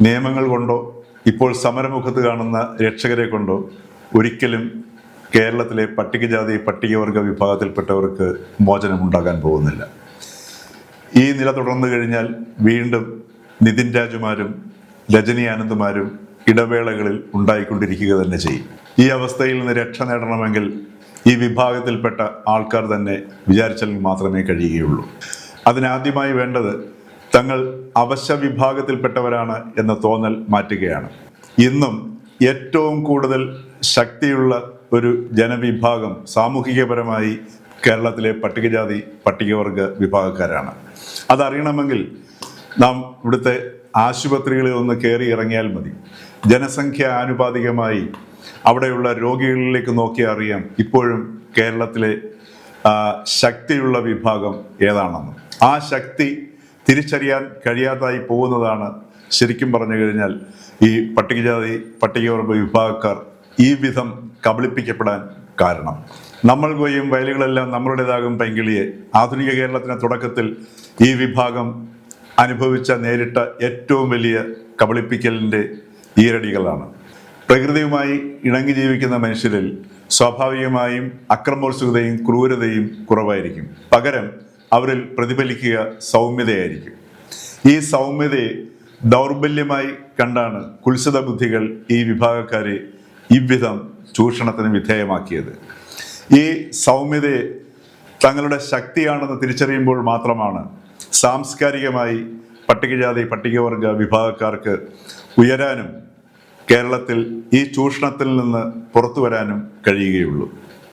നിയമങ്ങൾ കൊണ്ടോ ഇപ്പോൾ സമരമുഖത്ത് കാണുന്ന രക്ഷകരെ കൊണ്ടോ ഒരിക്കലും കേരളത്തിലെ പട്ടികജാതി പട്ടികവർഗ വിഭാഗത്തിൽപ്പെട്ടവർക്ക് മോചനമുണ്ടാകാൻ പോകുന്നില്ല. ഈ നില തുടർന്നു കഴിഞ്ഞാൽ വീണ്ടും നിതിൻ രാജുമാരും രജനി ആനന്ദുമാരും ഇടവേളകളിൽ ഉണ്ടായിക്കൊണ്ടിരിക്കുക തന്നെ ചെയ്യും. ഈ അവസ്ഥയിൽ നിന്ന് രക്ഷ നേടണമെങ്കിൽ ഈ വിഭാഗത്തിൽപ്പെട്ട ആൾക്കാർ തന്നെ വിചാരിച്ചാൽ മാത്രമേ കഴിയുകയുള്ളൂ. അതിനാദ്യമായി വേണ്ടത് തങ്ങൾ അവശ്യ വിഭാഗത്തിൽപ്പെട്ടവരാണ് എന്ന തോന്നൽ മാറ്റുകയാണ്. ഇന്നും ഏറ്റവും കൂടുതൽ ശക്തിയുള്ള ഒരു ജനവിഭാഗം സാമൂഹികപരമായി കേരളത്തിലെ പട്ടികജാതി പട്ടികവർഗ വിഭാഗക്കാരാണ്. അതറിയണമെങ്കിൽ നാം ഇവിടുത്തെ ആശുപത്രികളിൽ ഒന്ന് കയറി ഇറങ്ങിയാൽ മതി. ജനസംഖ്യ ആനുപാതികമായി അവിടെയുള്ള രോഗികളിലേക്ക് നോക്കിയാൽ അറിയാം ഇപ്പോഴും കേരളത്തിലെ ശക്തിയുള്ള വിഭാഗം ഏതാണെന്ന്. ആ ശക്തി തിരിച്ചറിയാൻ കഴിയാതായി പോകുന്നതാണ് ശരിക്കും പറഞ്ഞു കഴിഞ്ഞാൽ ഈ പട്ടികജാതി പട്ടികവർഗ വിഭാഗക്കാർ ഈ വിധം കബളിപ്പിക്കപ്പെടാൻ കാരണം. നമ്മൾ കൊയ്യും വയലുകളെല്ലാം നമ്മളുടേതാകും പൈങ്കിളിയെ ആധുനിക കേരളത്തിന് തുടക്കത്തിൽ ഈ വിഭാഗം നേരിട്ട ഏറ്റവും വലിയ കബളിപ്പിക്കലിൻ്റെ ഈരടികളാണ്. പ്രകൃതിയുമായി ഇണങ്ങി ജീവിക്കുന്ന മനുഷ്യരിൽ സ്വാഭാവികമായും അക്രമോത്സുകതയും ക്രൂരതയും കുറവായിരിക്കും. പകരം അവരിൽ പ്രതിഫലിക്കുക സൗമ്യതയായിരിക്കും. ഈ സൗമ്യതയെ ദൗർബല്യമായി കണ്ടാണ് കുൽസിത ബുദ്ധികൾ ഈ വിഭാഗക്കാരെ ഇவ்விധം ചൂഷണത്തിന് വിധേയമാക്കിയത്. ഈ സൗമ്യതയെ തങ്ങളുടെ ശക്തിയാണെന്ന് തിരിച്ചറിയുമ്പോൾ മാത്രമാണ് സാംസ്കാരികമായി പട്ടികജാതി പട്ടികവർഗ വിഭാഗക്കാർക്ക് ഉയരാനും കേരളത്തിൽ ഈ ചൂഷണത്തിൽ നിന്ന് പുറത്തു വരാനും കഴിയുകയുള്ളൂ.